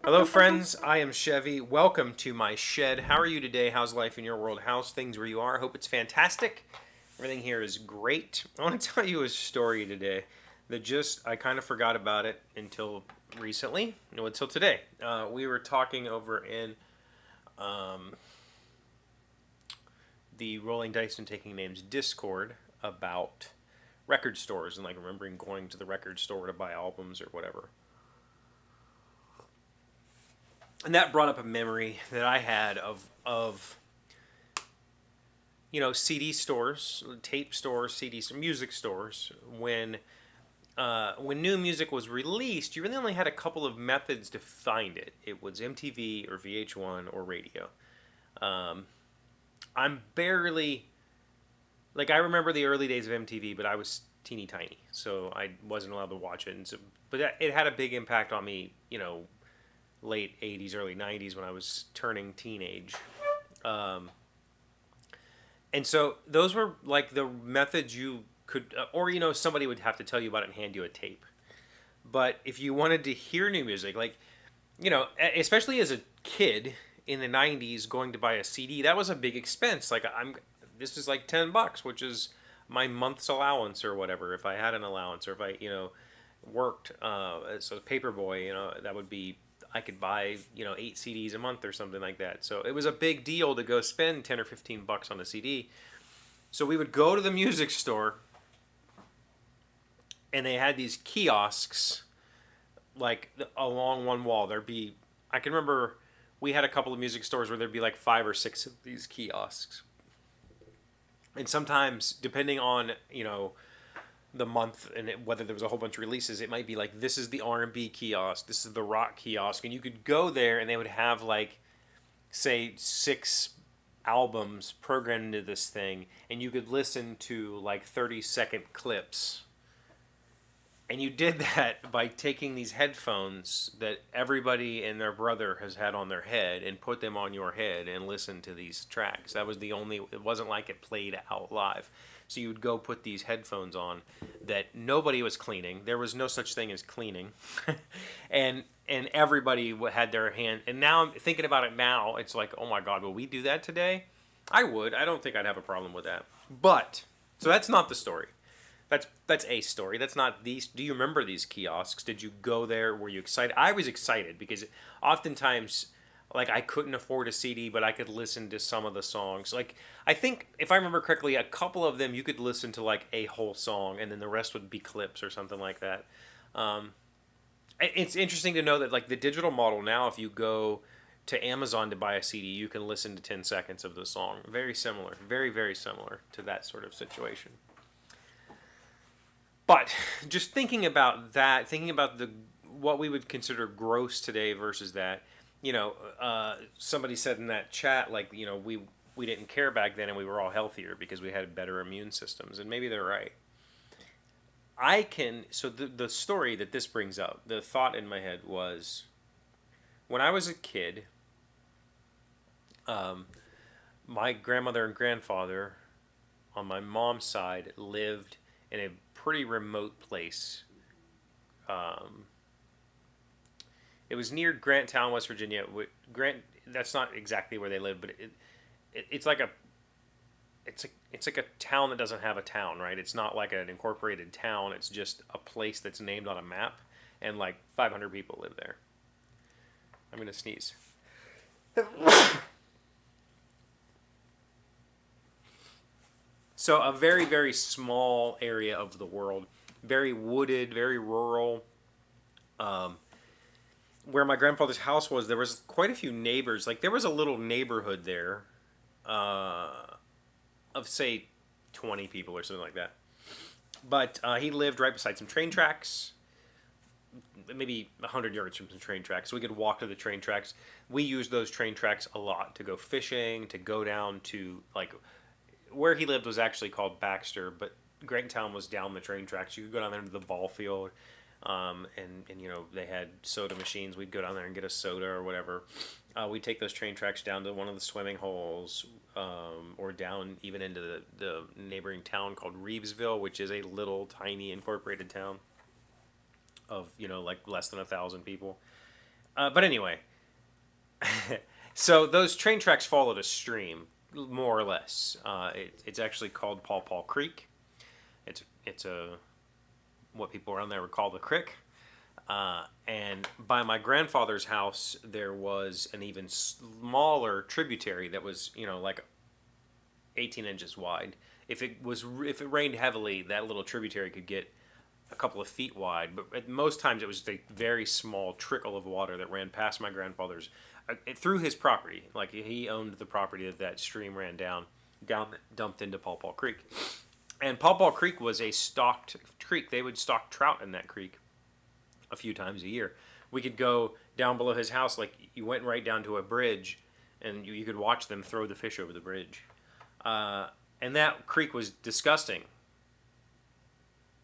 Hello, friends. I am Chevee. Welcome to my shed. How are you today? How's life in your world? How's things where you are? I hope it's fantastic. Everything here is great. I want to tell you a story today that I kind of forgot about it until recently. No, until today. We were talking over in um, the Rolling Dice and Taking Names Discord about record stores and like remembering going to the record store to buy albums or whatever. And that brought up a memory that I had of CD stores, tape stores, music stores. When new music was released, you really only had a couple of methods to find it. It was MTV or VH1 or radio. I'm barely I remember the early days of MTV, but I was teeny tiny, so I wasn't allowed to watch it. But it had a big impact on me. Late 80s, early 90s when I was turning teenage. And so those were like the methods you could, or somebody would have to tell you about it and hand you a tape. But if you wanted to hear new music, especially as a kid in the 90s going to buy a CD, that was a big expense. This is like $10, which is my month's allowance or whatever, if I had an allowance, or if I, worked as a paper boy, that would be, I could buy 8 CDs a month or something like that. So it was a big deal to go spend 10 or $15 on a CD. So we would go to the music store, and they had these kiosks along one wall. I can remember we had a couple of music stores where there'd be like 5 or 6 of these kiosks. And sometimes, depending on the month and whether there was a whole bunch of releases, it might be like, this is the R&B kiosk, this is the rock kiosk, and you could go there and they would have say 6 albums programmed into this thing, and you could listen to 30-second clips. And you did that by taking these headphones that everybody and their brother has had on their head and put them on your head and listen to these tracks. That was it wasn't like it played out live. So you would go put these headphones on that nobody was cleaning. There was no such thing as cleaning. and everybody had their hand. And now I'm thinking about it now, it's like, oh my God, will we do that today? I would. I don't think I'd have a problem with that. But, so that's not the story. That's a story. That's not these. Do you remember these kiosks? Did you go there? Were you excited? I was excited because oftentimes, I couldn't afford a CD, but I could listen to some of the songs. I think, if I remember correctly, a couple of them you could listen to a whole song, and then the rest would be clips or something like that. It's interesting to know that the digital model now, if you go to Amazon to buy a CD, you can listen to 10 seconds of the song. Very similar, very, very similar to that sort of situation. But just thinking about that, thinking about what we would consider gross today versus that, somebody said in that chat, we didn't care back then and we were all healthier because we had better immune systems, and maybe they're right. So the story that this brings up, the thought in my head was, when I was a kid, my grandmother and grandfather on my mom's side lived in a pretty remote place. It was near Granttown, West Virginia. That's not exactly where they live, but it's like a town that doesn't have a town, right? It's not like an incorporated town. It's just a place that's named on a map, and 500 people live there. I'm gonna sneeze. So a very, very small area of the world, very wooded, very rural. Where my grandfather's house was, there was quite a few neighbors. There was a little neighborhood there of, say, 20 people or something like that. But he lived right beside some train tracks, maybe 100 yards from some train tracks. So we could walk to the train tracks. We used those train tracks a lot to go fishing, to go down to, where he lived was actually called Baxter, but Granttown was down the train tracks. You could go down there to the ball field, and they had soda machines. We'd go down there and get a soda or whatever. We'd take those train tracks down to one of the swimming holes, or down even into the neighboring town called Reevesville, which is a little tiny incorporated town of less than 1,000 people. But anyway, so those train tracks followed a stream, more or less. It's actually called Paw Paw Creek. It's a what people around there would call the crick. And by my grandfather's house, there was an even smaller tributary that was, like 18 inches wide. If it rained heavily, that little tributary could get a couple of feet wide. But at most times, it was a very small trickle of water that ran past my grandfather's through his property. Like he owned the property that stream ran down, dumped into Paw Paw Creek. And Paw Paw Creek was a stocked creek. They would stock trout in that creek a few times a year. We could go down below his house, like you went right down to a bridge, and you could watch them throw the fish over the bridge. And that creek was disgusting.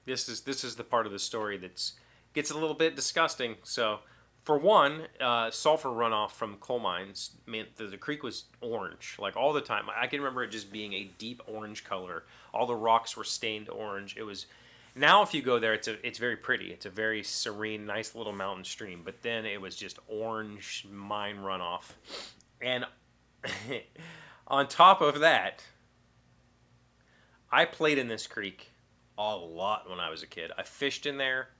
This is the part of the story that's gets a little bit disgusting. So, for one, sulfur runoff from coal mines meant that the creek was orange, like all the time. I can remember it just being a deep orange color. All the rocks were stained orange. It was now if you go there, it's very pretty. It's a very serene, nice little mountain stream. But then it was just orange mine runoff, and on top of that, I played in this creek a lot when I was a kid. I fished in there.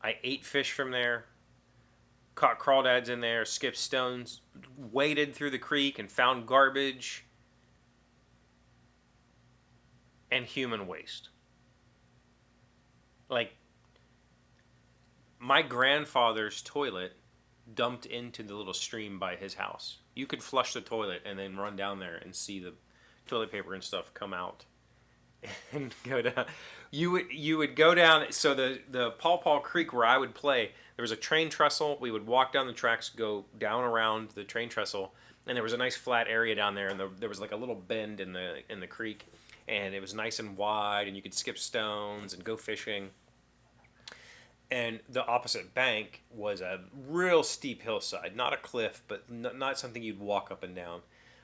I ate fish from there. Caught crawdads in there. Skipped stones. Waded through the creek and found garbage and human waste. Like, my grandfather's toilet dumped into the little stream by his house. You could flush the toilet and then run down there and see the toilet paper and stuff come out and go down. You would go down. So the Paw Paw Creek where I would play, there was a train trestle. We would walk down the tracks, go down around the train trestle, and there was a nice flat area down there, and there was like a little bend in the creek, and it was nice and wide, and you could skip stones and go fishing. And the opposite bank was a real steep hillside, not a cliff, but not something you'd walk up and down.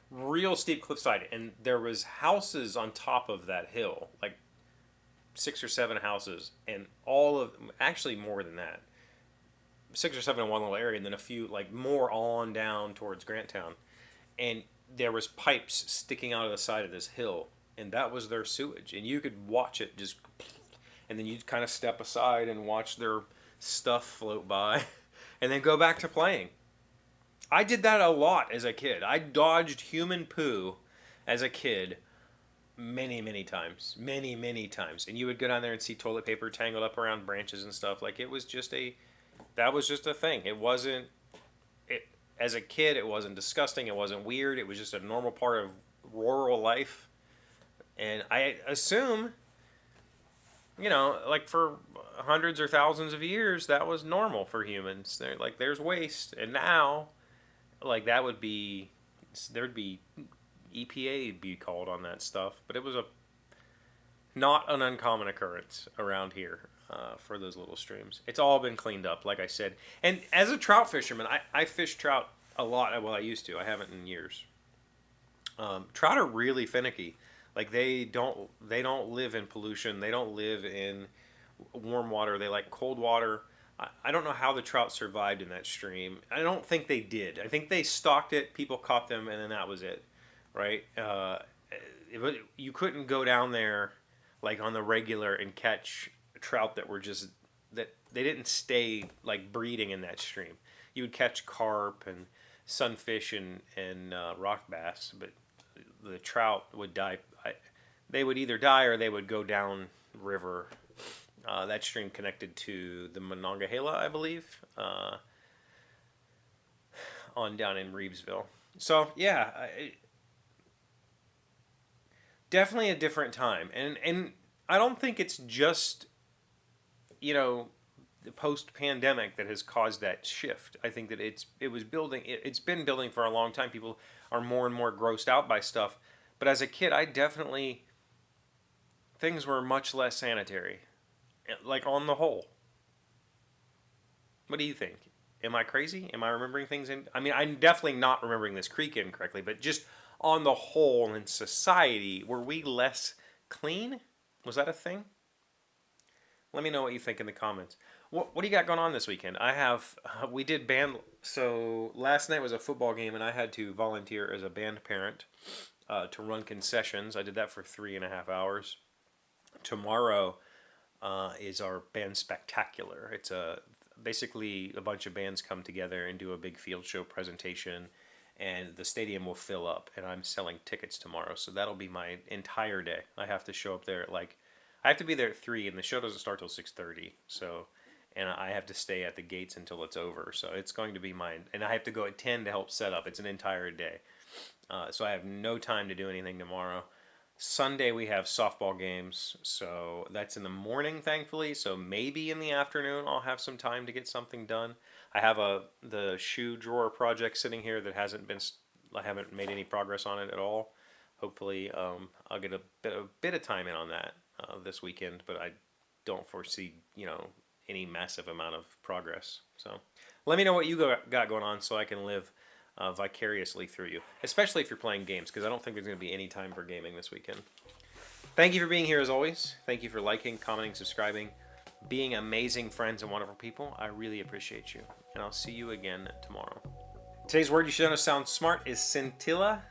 Real steep cliffside, and there was houses on top of that hill, like 6 or 7 houses, and actually more than that, 6 or 7 in one little area, and then a few like more on down towards Granttown, and there was pipes sticking out of the side of this hill, and that was their sewage, and you could watch it just, and then you'd kind of step aside and watch their stuff float by, and then go back to playing. I did that a lot as a kid. I dodged human poo as a kid many, many times. Many, many times. And you would go down there and see toilet paper tangled up around branches and stuff. Like, that was just a thing. As a kid, it wasn't disgusting. It wasn't weird. It was just a normal part of rural life. And I assume, like for hundreds or thousands of years, that was normal for humans. There's waste. And now, like, there'd be EPA be called on that stuff, but it was not an uncommon occurrence around here for those little streams. It's all been cleaned up, like I said. And as a trout fisherman, I fish trout a lot. Well, I used to. I haven't in years. Trout are really finicky. Like, they don't live in pollution. They don't live in warm water. They like cold water. I don't know how the trout survived in that stream. I don't think they did. I think they stocked it, people caught them, and then that was it, right? You couldn't go down there like on the regular and catch trout that they didn't stay like breeding in that stream. You would catch carp and sunfish and rock bass, but the trout would die. They would either die or they would go down river. That stream connected to the Monongahela, I believe, on down in Reevesville. So yeah, definitely a different time, and I don't think it's just the post-pandemic that has caused that shift. I think that it's been building for a long time. People are more and more grossed out by stuff, but as a kid, things were much less sanitary. Like, on the whole. What do you think? Am I crazy? Am I remembering things I'm definitely not remembering this creek incorrectly, but just on the whole in society, were we less clean? Was that a thing? Let me know what you think in the comments. What do you got going on this weekend? I have we did band. So last night was a football game, and I had to volunteer as a band parent to run concessions. I did that for 3.5 hours. Tomorrow is our band spectacular. It's a basically a bunch of bands come together and do a big field show presentation, and the stadium will fill up. And I'm selling tickets tomorrow, so that'll be my entire day. I have to show up there at like I have to be there at 3, and the show doesn't start till 6:30. So, and I have to stay at the gates until it's over. So it's going to be mine, and I have to go at 10 to help set up. It's an entire day, so I have no time to do anything tomorrow. Sunday we have softball games, so that's in the morning, thankfully. So maybe in the afternoon I'll have some time to get something done. I have the shoe drawer project sitting here that hasn't been. I haven't made any progress on it at all. Hopefully, I'll get a bit of time in on that this weekend, but I don't foresee any massive amount of progress. So let me know what you got going on so I can live vicariously through you, especially if you're playing games, because I don't think there's going to be any time for gaming this weekend. Thank you for being here as always. Thank you for liking, commenting, subscribing, being amazing friends and wonderful people. I really appreciate you, and I'll see you again tomorrow. Today's word you should know sounds smart is scintilla.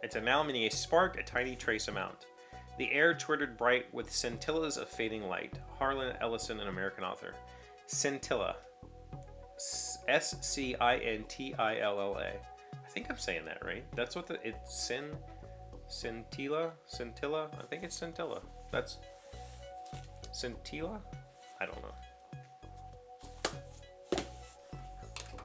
It's a noun meaning a spark, a tiny trace amount. The air twittered bright with scintillas of fading light. Harlan Ellison, an American author. Scintilla. Scintilla. I think I'm saying that right. That's what it's scintilla. I think it's scintilla. That's scintilla. I don't know.